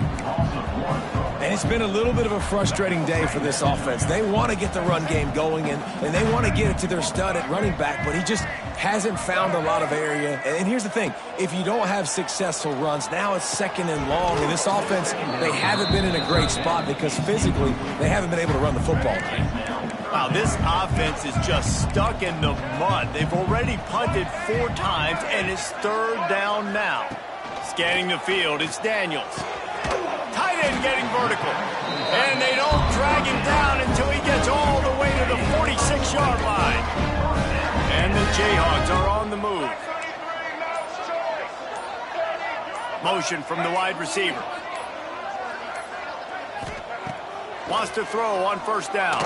And it's been a little bit of a frustrating day for this offense. They want to get the run game going, and they want to get it to their stud at running back, but he just hasn't found a lot of area. And here's the thing. If you don't have successful runs, now it's 2nd and long. And this offense, they haven't been in a great spot because physically they haven't been able to run the football. Wow, this offense is just stuck in the mud. They've already punted 4 times, and it's 3rd down now. Scanning the field, it's Daniels. Tight end getting vertical. And they don't drag him down until he gets all the way to the 46-yard line. And the Jayhawks are on the move. Motion from the wide receiver. Wants to throw on 1st down.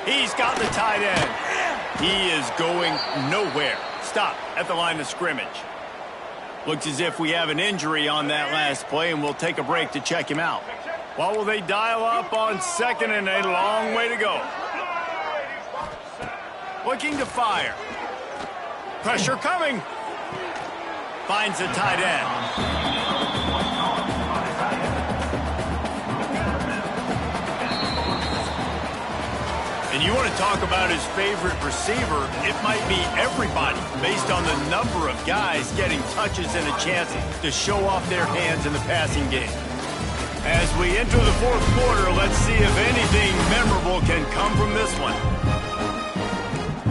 He's got the tight end. He is going nowhere. Stop at the line of scrimmage. Looks as if we have an injury on that last play, and we'll take a break to check him out. Well, will they dial up on 2nd and a long way to go? Looking to fire. Pressure coming. Finds the tight end. And you want to talk about his favorite receiver, it might be everybody based on the number of guys getting touches and a chance to show off their hands in the passing game. As we enter the 4th quarter, let's see if anything memorable can come from this one.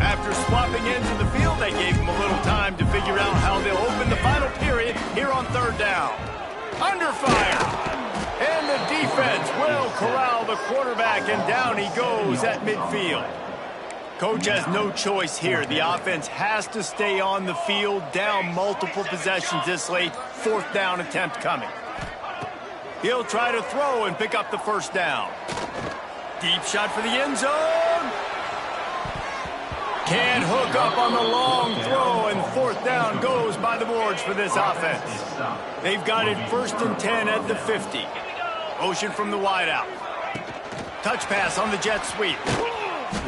After swapping ends in the field, they gave him a little time to figure out how they'll open the final period here on 3rd down. Under fire. And the defense will corral the quarterback, and down he goes at midfield. Coach has no choice here. The offense has to stay on the field, down multiple possessions this late. 4th down attempt coming. He'll try to throw and pick up the 1st down. Deep shot for the end zone. Can't hook up on the long throw, and 4th down goes by the boards for this offense. They've got it 1st and 10 at the 50. Motion from the wideout. Touch pass on the jet sweep.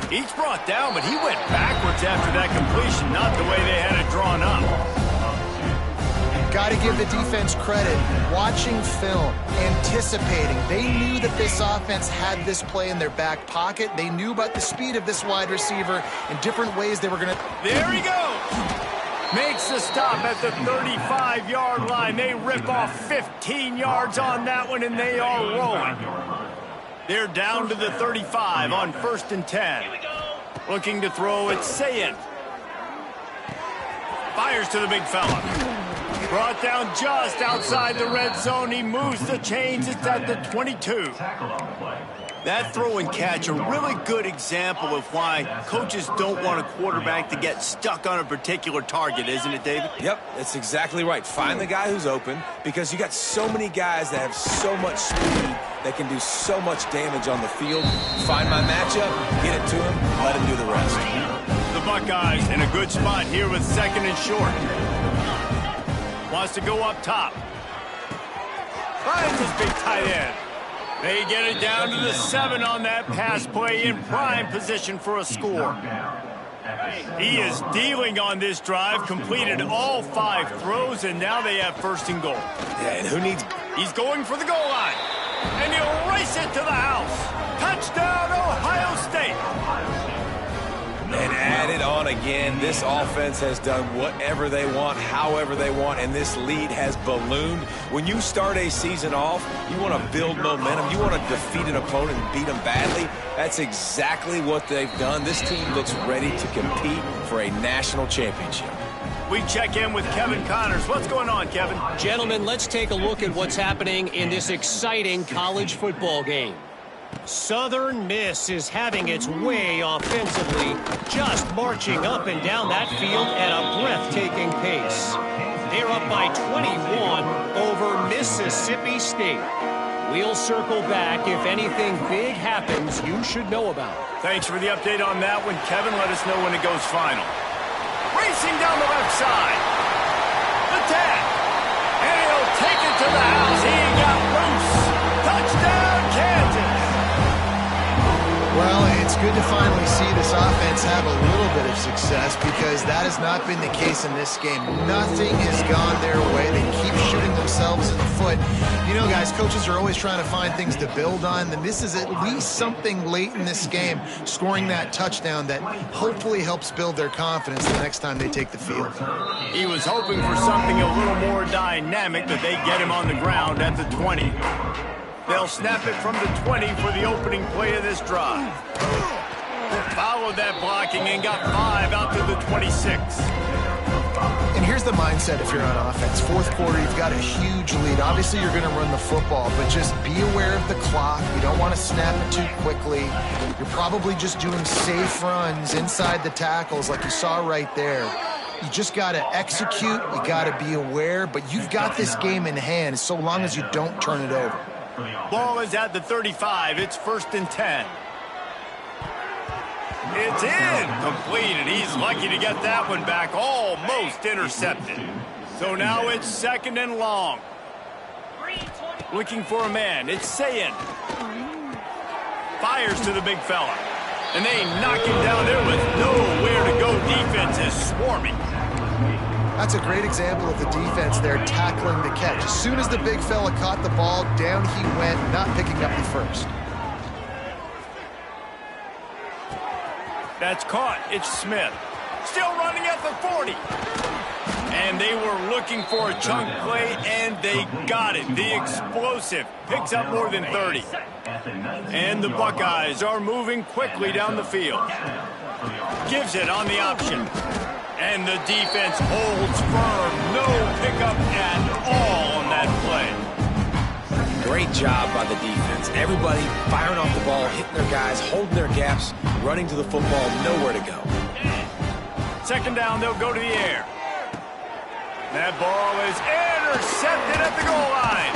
He's brought down, but he went backwards after that completion, not the way they had it drawn up. Got to give the defense credit. Watching film, anticipating. They knew that this offense had this play in their back pocket. They knew about the speed of this wide receiver and different ways they were going to... There he goes! Makes the stop at the 35-yard line. They rip off 15 yards on that one, and they are rolling. They're down to the 35 on 1st and 10. Looking to throw, it's Ncaa. Fires to the big fella. Brought down just outside the red zone. He moves the chains. It's at the 22. That throw and catch, a really good example of why coaches don't want a quarterback to get stuck on a particular target, isn't it, David? Yep, that's exactly right. Find the guy who's open, because you got so many guys that have so much speed that can do so much damage on the field. Find my matchup, get it to him, let him do the rest. The Buckeyes in a good spot here with 2nd and short. Wants to go up top. Finds his big tight end. They get it down to the 7 on that pass play, in prime position for a score. He is dealing on this drive, completed all 5 throws, and now they have 1st and goal. Yeah, and who needs... He's going for the goal line, and he'll race it to the house. Touchdown, Ohio State. And added it on again. This offense has done whatever they want, however they want, and this lead has ballooned. When you start a season off, you want to build momentum. You want to defeat an opponent and beat them badly. That's exactly what they've done. This team looks ready to compete for a national championship. We check in with Kevin Connors. What's going on, Kevin? Gentlemen, let's take a look at what's happening in this exciting college football game. Southern Miss is having its way offensively, just marching up and down that field at a breathtaking pace. They're up by 21 over Mississippi State. We'll circle back if anything big happens you should know about. Thanks for the update on that one, Kevin. Let us know when it goes final. Racing down the left side. The tag. And he'll take it to the house. He got loose. Touchdown, Kansas. Well, it's good to finally see this offense have a little bit of success because that has not been the case in this game. Nothing has gone their way. They keep shooting themselves in the foot. You know, guys, coaches are always trying to find things to build on, and this is at least something late in this game, scoring that touchdown that hopefully helps build their confidence the next time they take the field. He was hoping for something a little more dynamic, but they get him on the ground at the 20. They'll snap it from the 20 for the opening play of this drive. Followed that blocking and got 5 out to the 26. And here's the mindset if you're on offense. Fourth quarter, you've got a huge lead. Obviously, you're going to run the football, but just be aware of the clock. You don't want to snap it too quickly. You're probably just doing safe runs inside the tackles like you saw right there. You just got to execute. You got to be aware, but you've got this game in hand so long as you don't turn it over. Ball is at the 35. It's 1st and 10. It's in. Completed. He's lucky to get that one back. Almost intercepted. So now it's 2nd and long. Looking for a man. It's Sayin. Fires to the big fella. And they knock him down there with nowhere to go. Defense is swarming. That's a great example of the defense there tackling the catch. As soon as the big fella caught the ball, down he went, not picking up the first. That's caught. It's Smith. Still running at the 40. And they were looking for a chunk play, and they got it. The explosive picks up more than 30. And the Buckeyes are moving quickly down the field. Gives it on the option. And the defense holds firm. No pickup at all on that play. Great job by the defense. Everybody firing off the ball, hitting their guys, holding their gaps, running to the football, nowhere to go. 2nd down, they'll go to the air. That ball is intercepted at the goal line.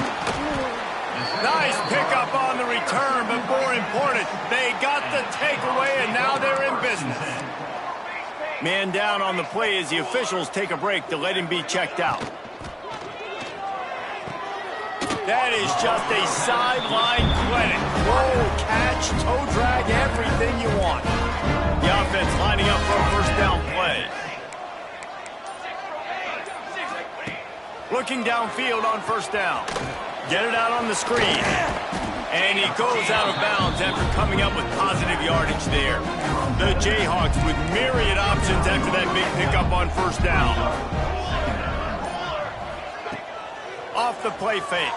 Nice pickup on the return, but more important, they got the takeaway, and now they're in business. Man down on the play as the officials take a break to let him be checked out. That is just a sideline clinic. Roll, catch, toe drag, everything you want. The offense lining up for a 1st down play. Looking downfield on 1st down. Get it out on the screen. And he goes out of bounds after coming up with positive yardage there. The Jayhawks with myriad options after that big pickup on 1st down. Off the play fake.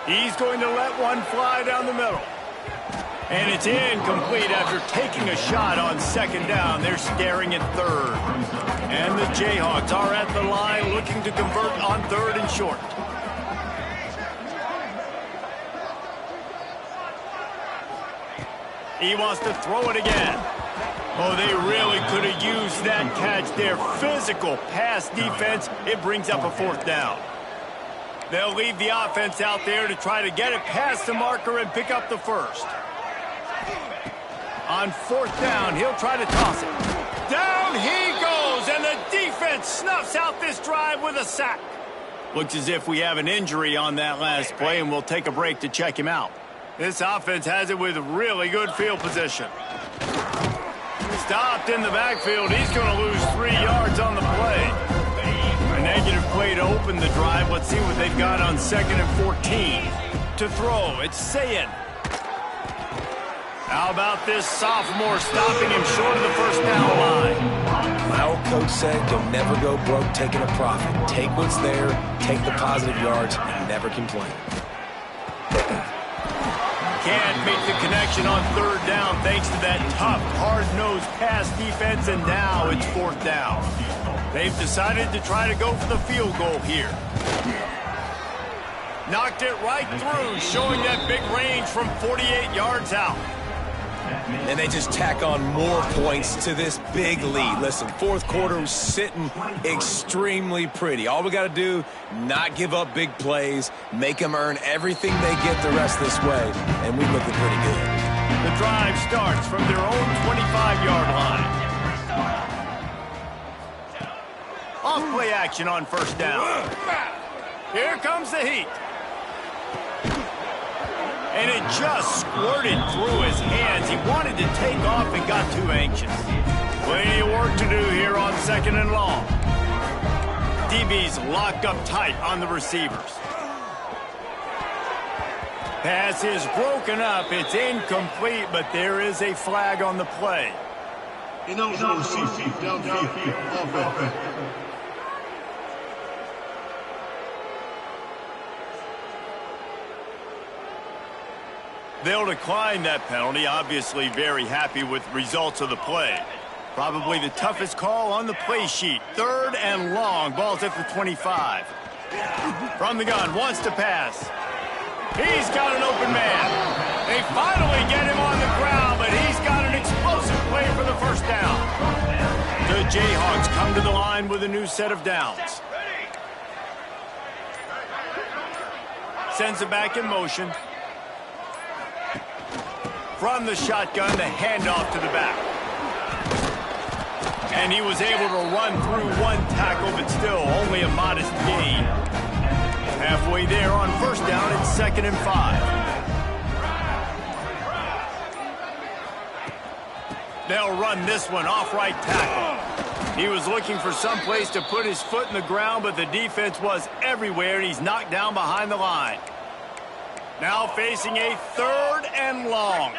He's going to let one fly down the middle. And it's incomplete after taking a shot on 2nd down. They're staring at 3rd. And the Jayhawks are at the line looking to convert on 3rd and short. He wants to throw it again. Oh, they really could have used that catch there. Physical pass defense. It brings up a 4th down. They'll leave the offense out there to try to get it past the marker and pick up the 1st. On 4th down, he'll try to toss it. Down he goes, and the defense snuffs out this drive with a sack. Looks as if we have an injury on that last play, and we'll take a break to check him out. This offense has it with really good field position. Stopped in the backfield. He's going to lose 3 yards on the play. A negative play to open the drive. Let's see what they've got on 2nd and 14. To throw, it's Sayin. How about this sophomore stopping him short of the first down line? My old coach said you'll never go broke taking a profit. Take what's there, take the positive yards, and never complain. Can't make the connection on third down thanks to that tough, hard-nosed pass defense, and now it's fourth down. They've decided to try to go for the field goal here. Knocked it right through, showing that big range from 48 yards out. And they just tack on more points to this big lead. Listen, fourth quarter was sitting extremely pretty. All we got to do, not give up big plays, make them earn everything they get the rest of this way, and we looking pretty good. The drive starts from their own 25-yard line. Off-play action on first down. Here comes the heat. And it just squirted through his hands. He wanted to take off and got too anxious. Plenty of work to do here on second and long. DB's locked up tight on the receivers. Pass is broken up. It's incomplete, but there is a flag on the play. They'll decline that penalty, obviously very happy with the results of the play. Probably the toughest call on the play sheet. Third and long, ball's at the 25. From the gun, wants to pass. He's got an open man. They finally get him on the ground, but he's got an explosive play for the first down. The Jayhawks come to the line with a new set of downs. Sends it back in motion. From the shotgun, the handoff to the back. And he was able to run through one tackle, but still only a modest gain. Halfway there on first down, it's 2nd and 5. They'll run this one off right tackle. He was looking for some place to put his foot in the ground, but the defense was everywhere, and he's knocked down behind the line. Now facing a 3rd and long.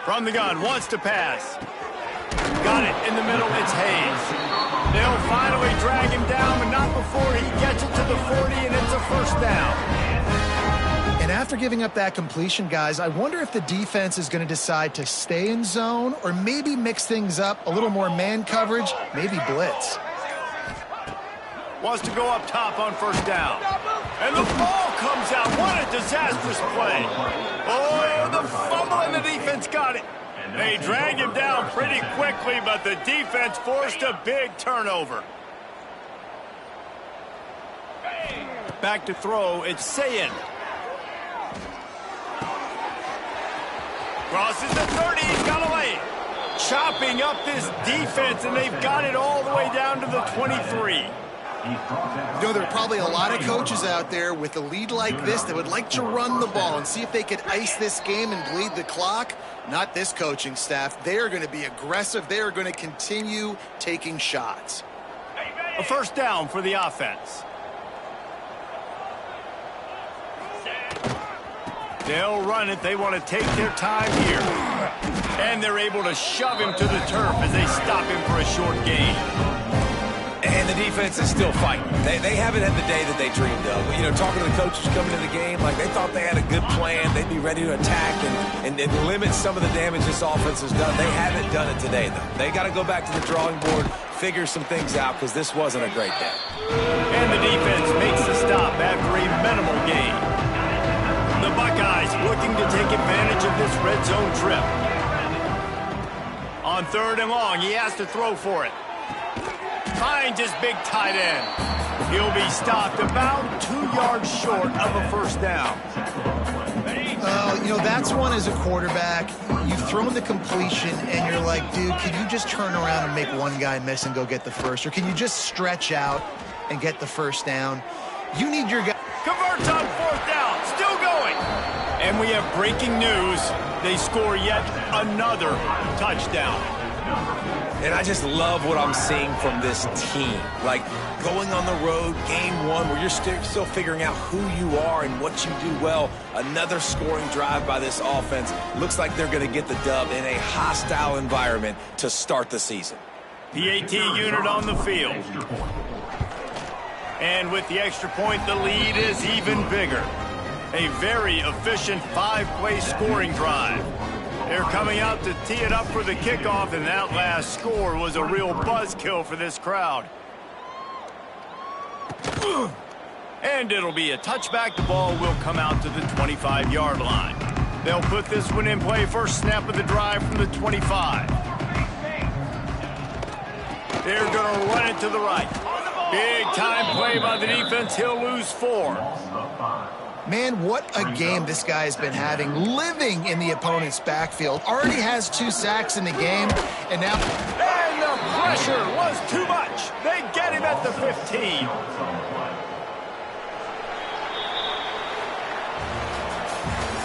From the gun, wants to pass. Got it in the middle, it's Hayes. They'll finally drag him down, but not before he gets it to the 40, and it's a first down. And after giving up that completion, guys, I wonder if the defense is going to decide to stay in zone or maybe mix things up, a little more man coverage, maybe blitz. Wants to go up top on first down. And the ball comes out. What a disastrous play. Oh, the fumble, and the defense got it. They dragged him down pretty quickly, but the defense forced a big turnover. Back to throw, it's Sayin. Crosses the 30, he's got to lay it. Chopping up this defense, and they've got it all the way down to the 23. You know, there are probably a lot of coaches out there with a lead like this that would like to run the ball and see if they could ice this game and bleed the clock. Not this coaching staff. They are going to be aggressive. They are going to continue taking shots. A first down for the offense. They'll run it. They want to take their time here. And they're able to shove him to the turf as they stop him for a short gain. And the defense is still fighting. They haven't had the day that they dreamed of. You know, talking to the coaches coming into the game, like they thought they had a good plan. They'd be ready to attack and limit some of the damage this offense has done. They haven't done it today, though. They got to go back to the drawing board, figure some things out, because this wasn't a great day. And the defense makes the stop after a minimal gain. The Buckeyes looking to take advantage of this red zone trip. On third and long, he has to throw for it. Finds his big tight end. He'll be stopped about 2 yards short of a first down. You know, that's one as a quarterback. You've thrown the completion, and you're like, dude, can you just turn around and make one guy miss and go get the first? Or can you just stretch out and get the first down? You need your guy. Converts on fourth down. Still going. And we have breaking news. They score yet another touchdown. And I just love what I'm seeing from this team. Like, going on the road, game one, where you're still figuring out who you are and what you do well. Another scoring drive by this offense. Looks like they're going to get the dub in a hostile environment to start the season. PAT unit on the field. And with the extra point, the lead is even bigger. A very efficient 5-play scoring drive. They're coming out to tee it up for the kickoff, and that last score was a real buzzkill for this crowd. And it'll be a touchback. The ball will come out to the 25-yard line. They'll put this one in play. First snap of the drive from the 25. They're going to run it to the right. Big time play by the defense. He'll lose 4. Man, what a game this guy has been having, living in the opponent's backfield. Already has 2 sacks in the game, and now... And the pressure was too much. They get him at the 15.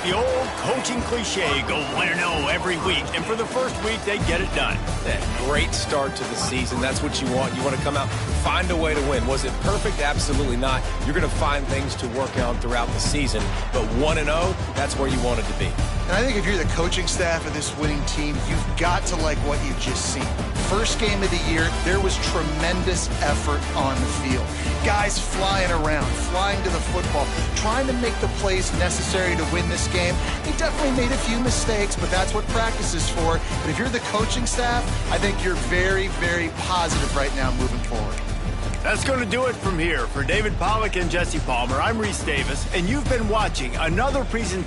The old coaching cliche, go 1-0 every week, and for the first week, they get it done. That great start to the season. That's what you want. You want to come out, find a way to win. Was it perfect? Absolutely not. You're going to find things to work on throughout the season, but 1-0, that's where you want it to be. And I think if you're the coaching staff of this winning team, you've got to like what you've just seen. First game of the year, there was tremendous effort on the field. Guys flying around, flying to the football, trying to make the plays necessary to win this game. They definitely made a few mistakes, but that's what practice is for. But if you're the coaching staff, I think you're very, very positive right now moving forward. That's going to do it from here. For David Pollack and Jesse Palmer, I'm Reese Davis, and you've been watching another presentation